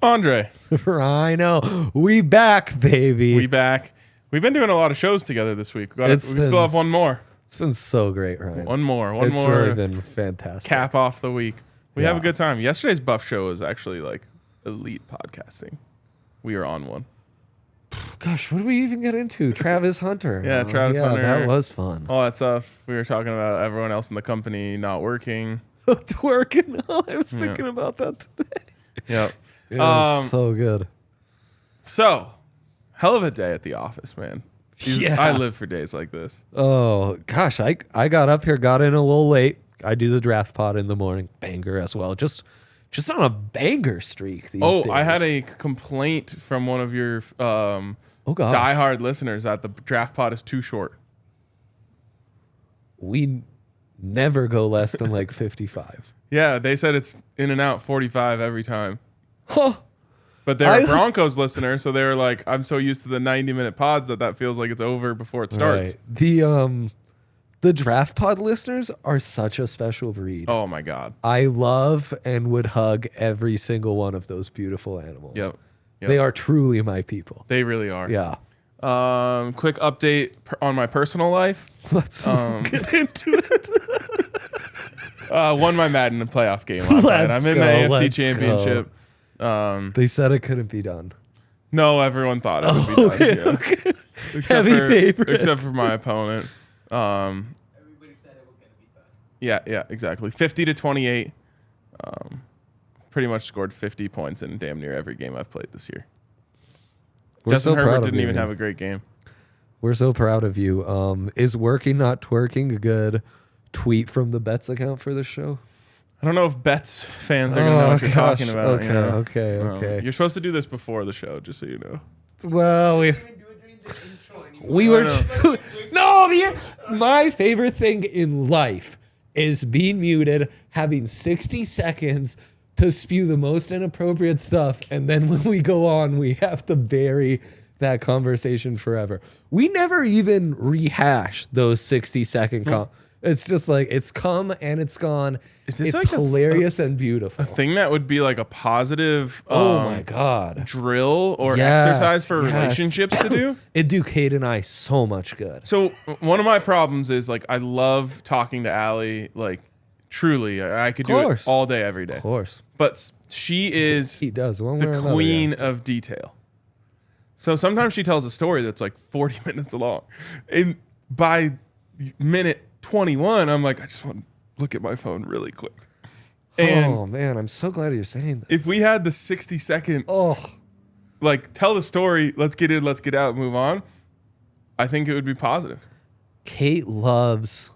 Andre. I know. We back, baby. We back. We've been doing a lot of shows together this week. We still have one more. It's been so great, Ryan. One more. It's really been fantastic. Cap off the week. We have a good time. Yesterday's Buff show was actually like elite podcasting. We were on one. Gosh, what did we even get into? Travis Hunter. Yeah, Travis Hunter. That was fun. All that stuff. We were talking about everyone else in the company not working. Working. Oh, I was thinking about that today. Yep. It was so good. So, hell of a day at the office, man. I live for days like this. Oh, gosh. I got up here, got in a little late. I do the draft pod in the morning. Banger as well. Just on a banger streak these days. I had a complaint from one of your diehard listeners that the draft pod is too short. We never go less than like 55. Yeah, they said it's in and out 45 every time. Huh. But they're a Broncos listener, so they were like, I'm so used to the 90-minute pods that feels like it's over before it starts. Right. The draft pod listeners are such a special breed. Oh, my God. I love and would hug every single one of those beautiful animals. Yep. They are truly my people. They really are. Yeah. Quick update on my personal life. Let's get into it. Won my Madden playoff game last night. I'm in the AFC Championship. They said it couldn't be done. No, everyone thought it would be done. Yeah. Okay. Except for my opponent. Everybody said it was going to be done. Yeah, exactly. 50-28. Pretty much scored 50 points in damn near every game I've played this year. Justin Herbert didn't even have a great game. We're so proud of you. Is working not twerking a good tweet from the Bets account for the show? I don't know if Bets fans are going to know what you're talking about. Okay. You're supposed to do this before the show, just so you know. Well, we were my favorite thing in life is being muted, having 60 seconds to spew the most inappropriate stuff, and then when we go on, we have to bury that conversation forever. We never even rehash those 60-second It's just like, it's come and it's gone. Is this it's like hilarious and beautiful. A thing that would be like a positive oh my God. Drill or exercise for relationships to do? It'd do Kate and I so much good. So one of my problems is like I love talking to Allie, like truly. I could do it all day, every day. Of course. But she is the queen of detail. So sometimes she tells a story that's like 40 minutes long. And by minute 21, I'm like, I just want to look at my phone really quick. And oh man, I'm so glad you're saying that. If we had the 60-second, like tell the story, let's get in, let's get out, move on, I think it would be positive. Kate loves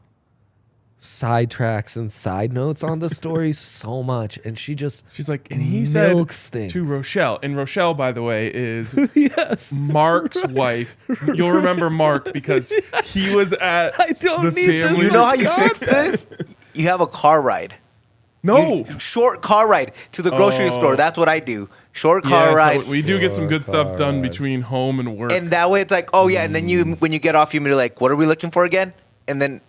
sidetracks and side notes on the story so much, and she's like, and he said things to Rochelle, and Rochelle, by the way, is yes, Mark's wife. You'll remember Mark because he was at the family. You know how you fix this? You have a car ride. Short car ride to the grocery store. That's what I do. Short car ride. So we do get some good stuff done between home and work. And that way it's like, oh yeah, and then when you get off, you're like, what are we looking for again? And then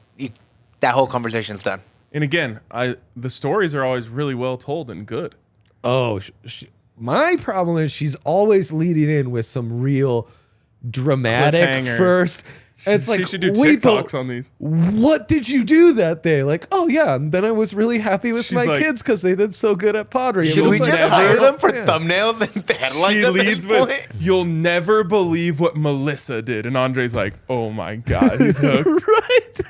that whole conversation's done. And again, the stories are always really well told and good. Oh, My problem is she's always leading in with some real dramatic first. It's like, she should do TikToks on these. What did you do that day? Like, oh yeah, and then I was really happy with my kids because they did so good at pottery. Should we just hire them for thumbnails and headlines? She leads with, "You'll never believe what Melissa did," and Andre's like, "Oh my god, he's hooked." Right.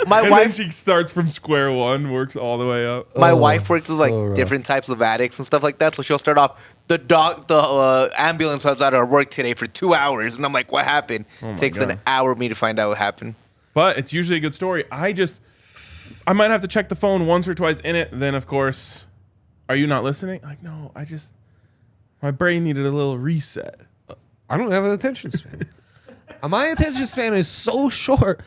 My wife. Then she starts from square one, works all the way up. My wife works with like different types of addicts and stuff like that, so she'll start off. The ambulance was at our work today for 2 hours, and I'm like, "What happened?" It takes an hour for me to find out what happened. But it's usually a good story. I might have to check the phone once or twice in it. Then, of course, are you not listening? Like, no, my brain needed a little reset. I don't have an attention span. My attention span is so short.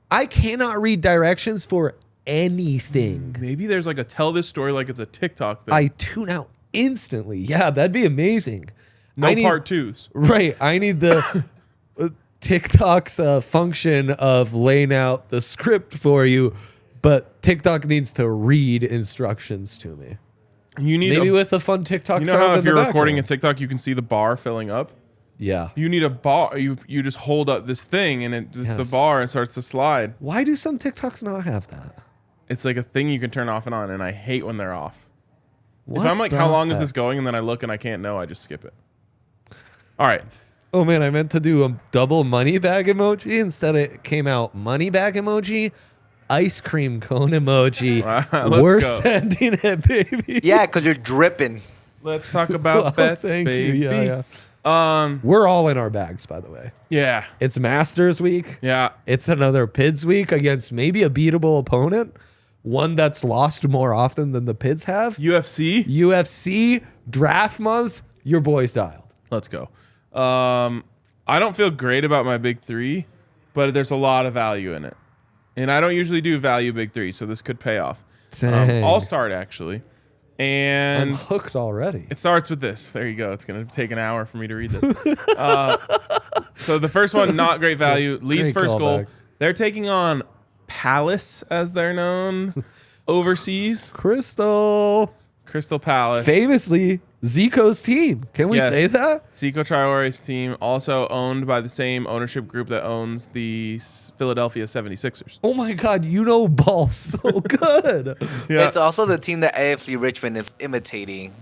I cannot read directions for anything. Maybe there's like a tell this story like it's a TikTok thing. I tune out instantly. Yeah, that'd be amazing. No part twos. Right. I need the TikTok's function of laying out the script for you, but TikTok needs to read instructions to me. You need maybe with a fun TikTok. You know how if you're recording a TikTok, you can see the bar filling up. Yeah. You need a bar. You just hold up this thing and it's the bar and starts to slide. Why do some TikToks not have that? It's like a thing you can turn off and on, and I hate when they're off. If I'm like, how long is this going? And then I look and I can't know, I just skip it. All right. Oh man, I meant to do a double money bag emoji. Instead it came out money bag emoji, ice cream cone emoji. We're sending it, baby. Yeah, because you're dripping. Let's talk about bets, baby. Yeah. We're all in our bags, by the way. Yeah. It's Masters week. Yeah. It's another PIDS week against maybe a beatable opponent. One that's lost more often than the PIDS have. UFC draft month. Your boy's dialed. Let's go. I don't feel great about my big three, but there's a lot of value in it. And I don't usually do value big three, so this could pay off. I'll start, actually. And I'm hooked already. It starts with this. There you go. It's going to take an hour for me to read this. So the first one, not great value. Leeds first goal. They're taking on Palace, as they're known, overseas. Crystal Palace. Famously, Zico's team. Can we say that? Zico Traore's team, also owned by the same ownership group that owns the Philadelphia 76ers. Oh my God, you know ball so good. Yeah. It's also the team that AFC Richmond is imitating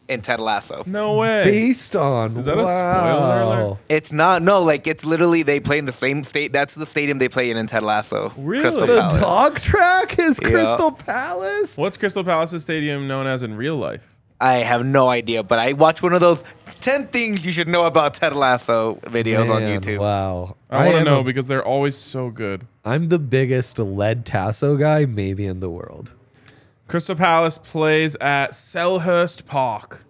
in Ted Lasso. No way. Based on. Is that a spoiler alert? It's not. No, like it's literally they play in the same state. That's the stadium they play in Ted Lasso. Really? Crystal the Palace. dog track is Crystal Palace? What's Crystal Palace's stadium known as in real life? I have no idea, but I watched one of those 10 things you should know about Ted Lasso videos on YouTube. Wow. I want to know because they're always so good. I'm the biggest lead Tasso guy maybe in the world. Crystal Palace plays at Selhurst Park.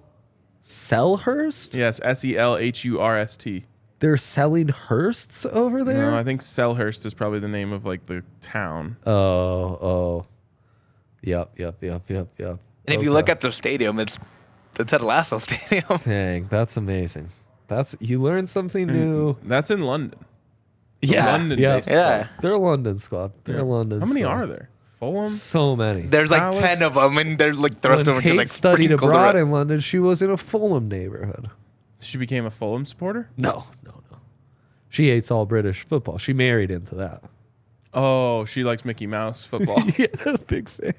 Selhurst? Yes, Selhurst. They're selling Hursts over there? No, I think Selhurst is probably the name of like the town. Oh. Yep. And if you look at the stadium, it's the Ted Lasso Stadium. Dang, that's amazing. You learn something new. That's in London. Yeah. Squad. They're a London squad. How many are there? Fulham? So many. There's like Dallas? 10 of them, and they're like the rest of them Kate just like studied sprinkled abroad around. in London, she was in a Fulham neighborhood. She became a Fulham supporter? No. She hates all British football. She married into that. Oh, she likes Mickey Mouse football. Yeah, big fan.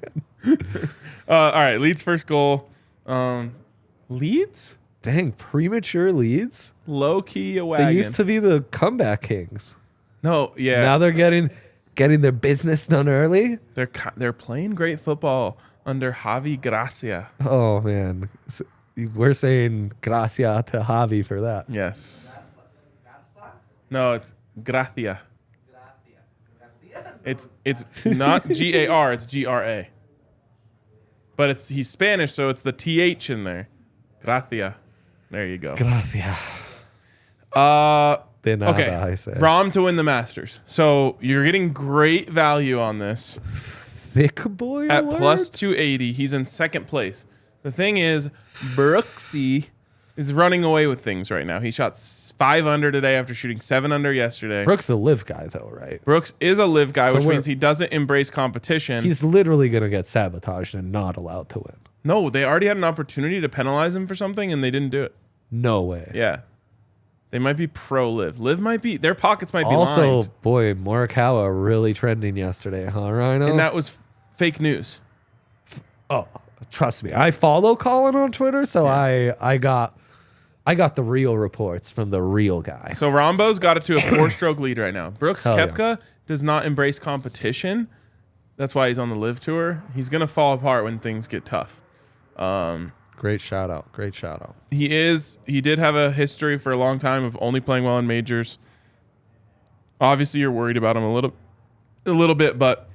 All right, Leeds first goal. Leeds? Dang, premature Leeds? Low key a wagon. They used to be the comeback kings. No, yeah. Now they're getting their business done early. They're playing great football under Javi Gracia. Oh man, we're saying Gracia to Javi for that. Yes. No, it's Gracia. It's not Gar, it's Gra. But he's Spanish, so it's the TH in there. Gracia. There you go. Gracia. Okay. Rom to win the Masters. So you're getting great value on this. Thick boy at alert? plus 280. He's in second place. The thing is, Brooksy is running away with things right now. He shot 5 under today after shooting 7 under yesterday. Brooks a live guy, though, right? Brooks is a live guy, which means he doesn't embrace competition. He's literally going to get sabotaged and not allowed to win. No, they already had an opportunity to penalize him for something, and they didn't do it. No way. Yeah. They might be pro live. Live might be, their pockets might be also, lined. boy, Morikawa really trending yesterday, huh, Rhino? And that was fake news. Oh, trust me. I follow Colin on Twitter, so yeah. I got the real reports from the real guy. So Rombo's got it to a 4-stroke lead right now. Brooks Koepka does not embrace competition. That's why he's on the live tour. He's going to fall apart when things get tough. Great shout out. Great shout out. He did have a history for a long time of only playing well in majors. Obviously, you're worried about him a little bit, but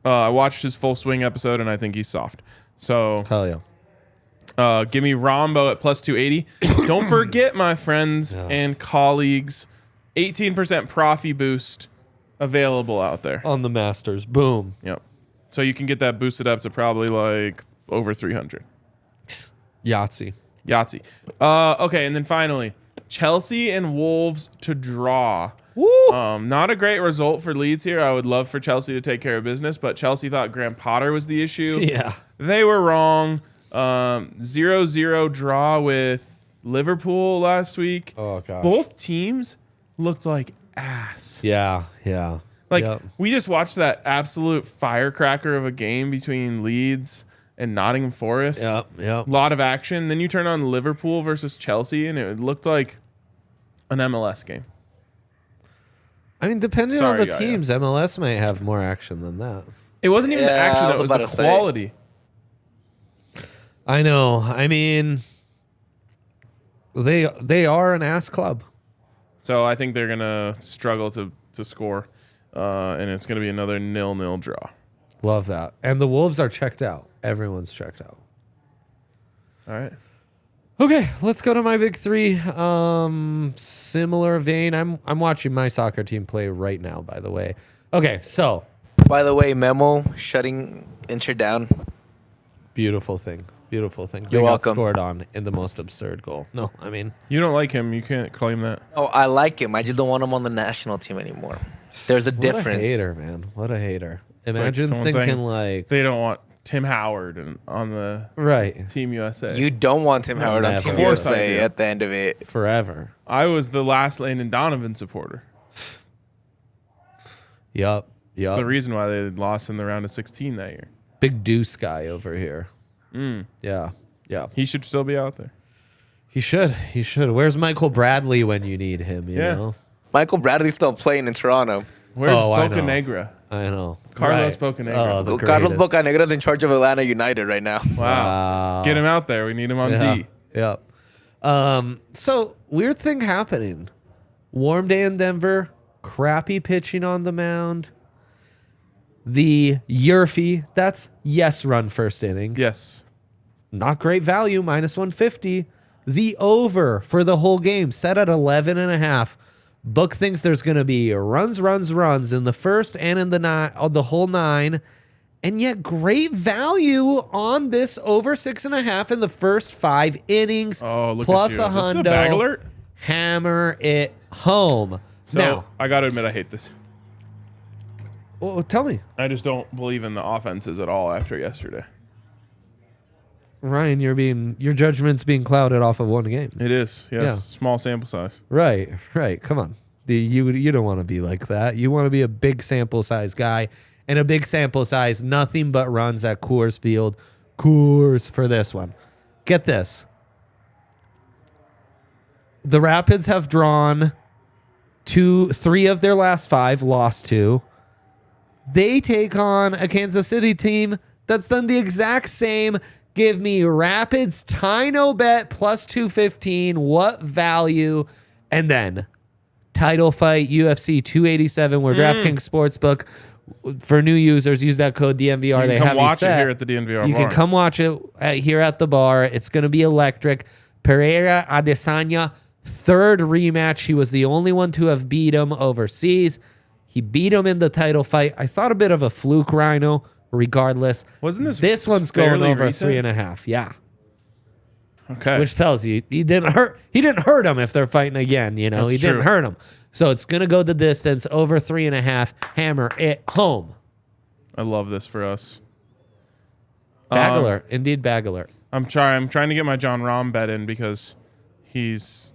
I watched his full swing episode, and I think he's soft. So hell yeah. Give me Rombo at plus 280. Don't forget, my friends and colleagues, 18% Profi boost available out there on the Masters. Boom. Yep. So you can get that boosted up to probably like over 300. Yahtzee. Okay, and then finally, Chelsea and Wolves to draw. Woo! Not a great result for Leeds here. I would love for Chelsea to take care of business, but Chelsea thought Graham Potter was the issue. Yeah. They were wrong. 0-0 draw with Liverpool last week. Oh, gosh. Both teams looked like ass. Yeah. We just watched that absolute firecracker of a game between Leeds and Nottingham Forest. Yep. A lot of action. Then you turn on Liverpool versus Chelsea, and it looked like an MLS game. I mean, depending on the teams, MLS might have more action than that. It wasn't even the action, that was the quality. I know. I mean, they are an ass club. So I think they're going to struggle to score, and it's going to be another 0-0 draw. Love that. And the Wolves are checked out. Everyone's checked out. All right. Okay, let's go to my big three. Similar vein. I'm watching my soccer team play right now, by the way. Okay, so. By the way, Memo shutting Inter down. Beautiful thing. You're they welcome. Got scored on in the most absurd goal. No, I mean. You don't like him. You can't claim that. Oh, I like him. I just don't want him on the national team anymore. There's a difference. What a hater, man. What a hater. Imagine thinking like they don't want Tim Howard on the Team USA. You don't want Tim Howard on Team USA at the end of it. Forever. I was the last Landon Donovan supporter. Yup. That's the reason why they lost in the round of 16 that year. Big Deuce guy over here. Yeah. He should still be out there. He should. Where's Michael Bradley when you need him, you know? Michael Bradley's still playing in Toronto. Where's Bocanegra? I know. Carlos Bocanegra. Oh, Carlos Bocanegra's in charge of Atlanta United right now. Wow. Get him out there. We need him on D. Yeah. So, weird thing happening. Warm day in Denver. Crappy pitching on the mound. The Yurfie, that's run first inning. Yes. Not great value, minus 150. The over for the whole game, set at 11.5. Book thinks there's going to be runs in the first and in the whole 9. And yet great value on this over 6.5 in the first 5 innings. Oh, look plus at you. a hundo. This is a bag alert? Hammer it home. So, now, I got to admit, I hate this. Well, tell me. I just don't believe in the offenses at all after yesterday. Ryan, your judgment's being clouded off of one game. It is, yes. Yeah. Small sample size. Right. Come on. You don't want to be like that. You want to be a big sample size guy, and a big sample size, nothing but runs at Coors Field. Coors for this one. Get this. The Rapids have drawn 3 of their last 5, lost 2. They take on a Kansas City team that's done the exact same. Give me Rapids, Tino bet, plus 215. What value? And then title fight, UFC 287, where DraftKings Sportsbook, for new users, use that code DNVR. They have watch it here at the DNVR bar. You can come watch it here at the bar. It's going to be electric. Pereira Adesanya, 3rd rematch. He was the only one to have beat him overseas. He beat him in the title fight. I thought a bit of a fluke, Rhino. Regardless, wasn't this one's going over recent? 3.5? Yeah. Okay. Which tells you he didn't hurt him if they're fighting again, you know. That's he true. didn't hurt him. So it's going to go the distance over 3.5. Hammer it home. I love this for us. Bag alert. Indeed, bag alert. I'm trying to get my John Rahm bet in because he's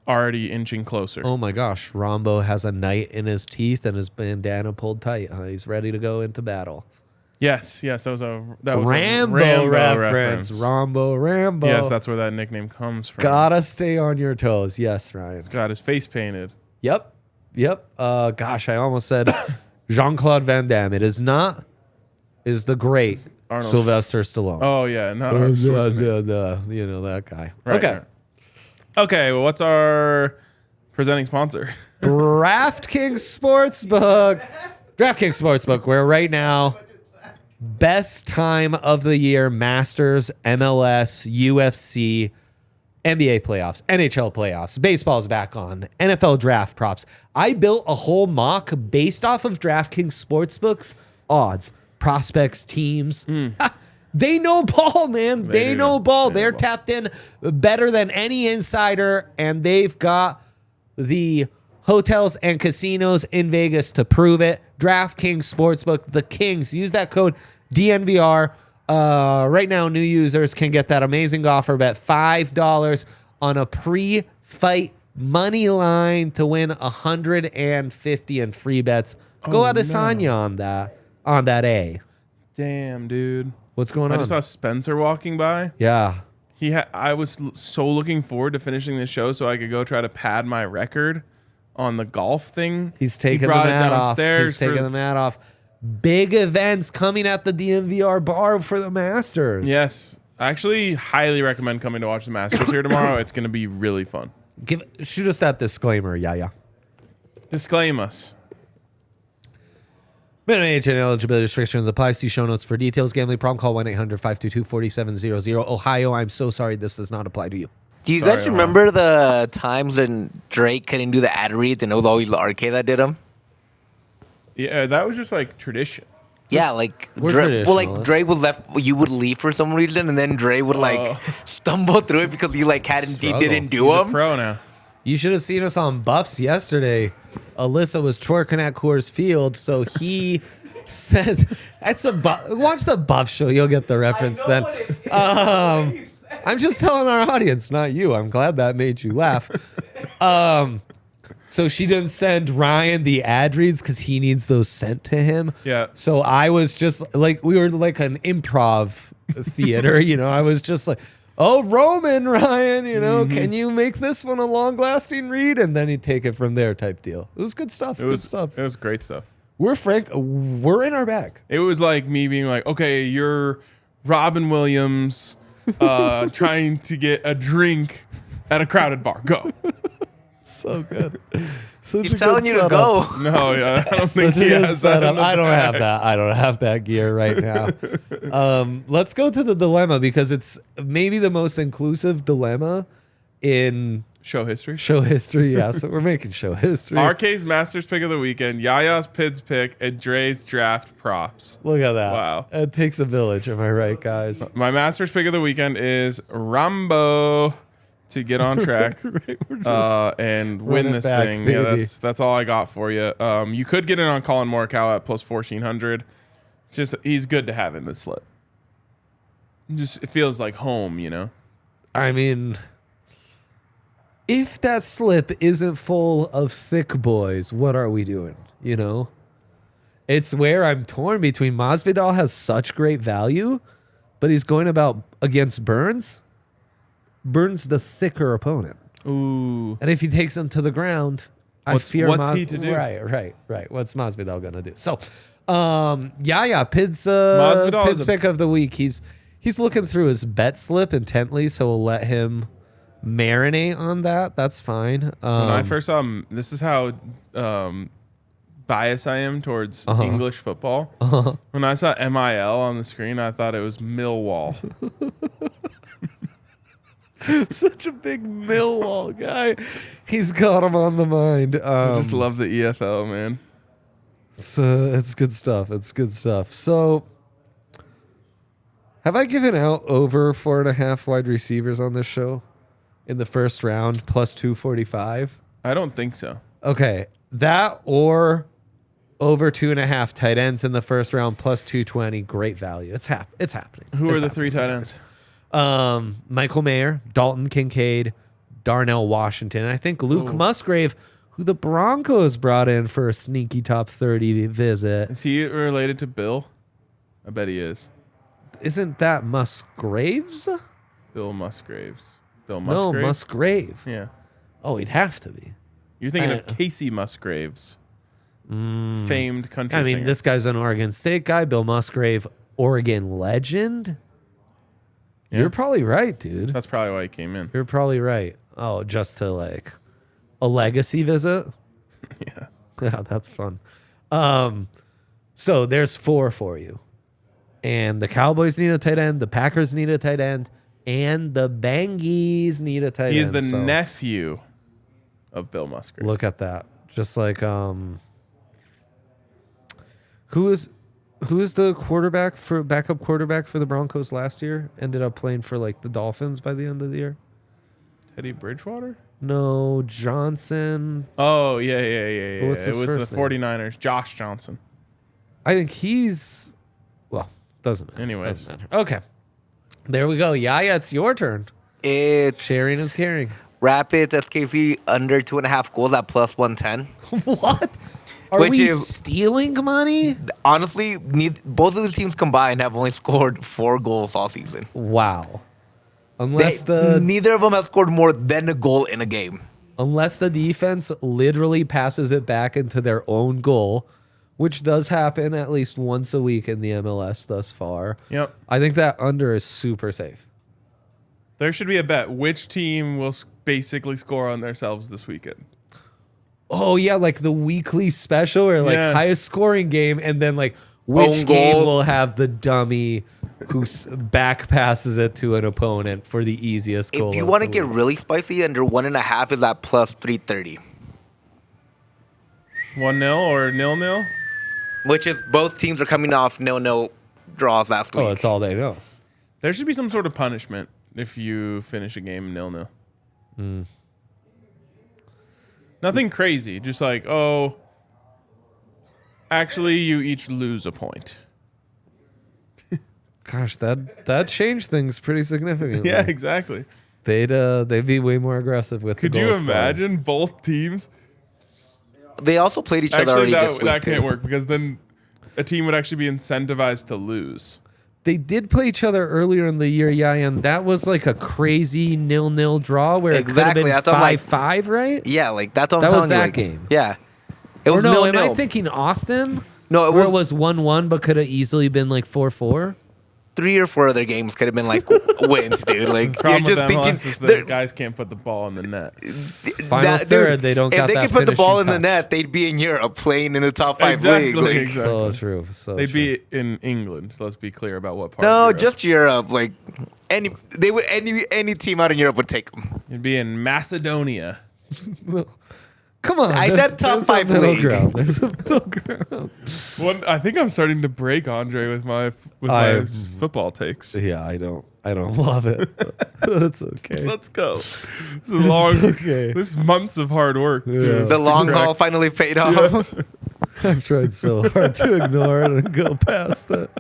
already inching closer. Oh my gosh, Rombo has a knight in his teeth and his bandana pulled tight. He's ready to go into battle. Yes, that was a Rambo reference. Rambo. Yes, that's where that nickname comes from. Gotta stay on your toes. Yes, Ryan. He's got his face painted. Yep. Gosh, I almost said Jean-Claude Van Damme. It is not. Is the great Arnold Sylvester Stallone. Oh yeah, not Arnold Schwarzenegger. You know that guy. Right, okay. right. Okay. Well, what's our presenting sponsor? DraftKings Sportsbook. DraftKings Sportsbook, where right now, best time of the year, Masters, MLS, UFC, NBA playoffs, NHL playoffs, baseball's back on, NFL draft props. I built a whole mock based off of DraftKings Sportsbook's odds, prospects, teams. They know ball, man. They know ball. They're tapped in better than any insider, and they've got the hotels and casinos in Vegas to prove it. DraftKings Sportsbook, the Kings. Use that code DNVR. Right now, new users can get that amazing offer bet, $5 on a pre-fight money line to win $150 in free bets. Go out Adesanya on that A. Damn, dude. What's going on? I just saw Spencer walking by. Yeah. I was so looking forward to finishing this show so I could go try to pad my record on the golf thing. He's taking the mat off. He's taking the mat off. Big events coming at the DNVR bar for the Masters. Yes. I actually highly recommend coming to watch the Masters here tomorrow. It's going to be really fun. Shoot us that disclaimer, yeah. Disclaim us. Minimum age and eligibility restrictions apply. See show notes for details. Gambling problem, call 1-800-522-4700. Ohio, I'm so sorry this does not apply to you. Do you guys remember the times when Drake couldn't do the ad reads and it was always the RK that did them? Yeah, that was just like tradition. Yeah, like Drake was left. You would leave for some reason, and then Dre would stumble through it because he didn't do He's them. a pro now. You should have seen us on Buffs yesterday. Alyssa was twerking at Coors Field, so he said, watch the Buff show. You'll get the reference then. I'm just telling our audience, not you. I'm glad that made you laugh. So she didn't send Ryan the ad reads because he needs those sent to him. Yeah. So I was just like, we were like an improv theater, you know. I was just like, oh, Roman, Ryan, you know, can you make this one a long-lasting read? And then he'd take it from there type deal. It was good stuff. It was great stuff. We're in our bag. It was like me being like, okay, you're Robin Williams trying to get a drink at a crowded bar. Go. So good. He's telling you to go. No, yeah, I don't think he has that. I don't have that. I don't have that gear right now. Let's go to the dilemma because it's maybe the most inclusive dilemma in show history. Yeah, so we're making show history. RK's Masters pick of the weekend, Yaya's Pids pick, and Dre's draft props. Look at that. Wow. It takes a village. Am I right, guys? My Masters pick of the weekend is Rambo to get on track and win this thing. Baby. Yeah, that's all I got for you. You could get in on Colin Morikawa at plus 1,400. It's just he's good to have in this slip. It feels like home, you know. I mean, if that slip isn't full of thick boys, what are we doing? You know, it's where I'm torn between Masvidal has such great value, but he's going against Burns. Burns the thicker opponent. Ooh. And if he takes him to the ground, what's he to do? Right. What's Masvidal gonna do? So, Pids pick of the week. He's looking through his bet slip intently, so we'll let him marinate on that. That's fine. When I first saw him, this is how biased I am towards English football. When I saw MIL on the screen, I thought it was Millwall. Such a big Millwall guy. He's got him on the mind. I just love the EFL, man. It's good stuff. So, Have I given out over 4.5 wide receivers on this show in the first round plus 245? I don't think so. Okay, that or over 2.5 tight ends in the first round plus 220. Great value. It's happening. Who are the 3 tight ends? Michael Mayer, Dalton Kincaid, Darnell Washington. And I think Luke Musgrave, who the Broncos brought in for a sneaky top 30 visit. Is he related to Bill? I bet he is. Isn't that Musgraves? Bill Musgraves. No, Musgrave. Yeah. Oh, he'd have to be. You're thinking of Casey Musgraves, famed country singer. This guy's an Oregon State guy. Bill Musgrave, Oregon legend. Yeah. You're probably right, dude. That's probably why he came in. You're probably right. Oh, just to like a legacy visit? Yeah. Yeah, that's fun. So there's 4 for you. And the Cowboys need a tight end, the Packers need a tight end, and the Bangies need a tight end. He's the nephew of Bill Musgrave. Look at that. Just like who is the backup quarterback for the Broncos last year? Ended up playing for like the Dolphins by the end of the year. Teddy Bridgewater? No, Johnson. Oh, yeah. What's his it was first the name? 49ers. Josh Johnson. I think he's doesn't matter. Anyways. Doesn't matter. Okay. There we go. Yaya, it's your turn. It's Sharing is caring. Rapids SKC under 2.5 goals at plus 110. What? Are we stealing money? Honestly, both of the teams combined have only scored 4 goals all season. Wow. Neither of them have scored more than a goal in a game. Unless the defense literally passes it back into their own goal, which does happen at least once a week in the MLS thus far. Yep. I think that under is super safe. There should be a bet. Which team will basically score on themselves this weekend? Oh, yeah, like the weekly special or like highest scoring game, and then like which Own game goals. will have the dummy who back passes it to an opponent for the easiest goal. If you want to get really spicy, under 1.5 is at plus 330. 1-0 or 0-0? Which is both teams are coming off 0-0 draws last week. Oh, that's all they know. There should be some sort of punishment if you finish a game 0-0. Nothing crazy. Just like, actually, you each lose a point. Gosh, that changed things pretty significantly. Yeah, exactly. They'd be way more aggressive with. Could the you goal imagine both teams? They also played each other already this week. That can't work because then a team would actually be incentivized to lose. They did play each other earlier in the year, yeah, and that was like a crazy 0-0 draw where it could have been 5-5, right? Yeah, like that's what I'm telling you. That was that game. Yeah. It was no, 0-0. am I thinking Austin? No, it was 1-1, but could have easily been like 4-4. 3 or 4 other games could have been like wins, dude. Like Problem you're just with MLS thinking is the guys can't put the ball in the net. Final third, they don't. If they could put the ball in the net, they'd be in Europe playing in the top 5 league. Like, Exactly. So true. So They'd true. be in England. So let's be clear about what part. no, of Europe. just Europe. Like any team out in Europe would take them. It'd be in Macedonia. Come on, I said top 5 middle league. ground. There's a middle ground. I think I'm starting to break Andre with my football takes. Yeah, I don't love it. But it's okay. Let's go. This is long. okay. This is months of hard work. Yeah. The long haul finally paid off. I've tried so hard to ignore it and go past it.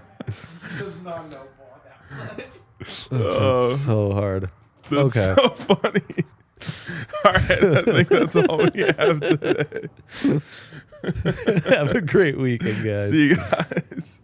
It's so hard. That's Okay. so funny. All right, I think that's all we have today. Have a great weekend, guys. See you guys.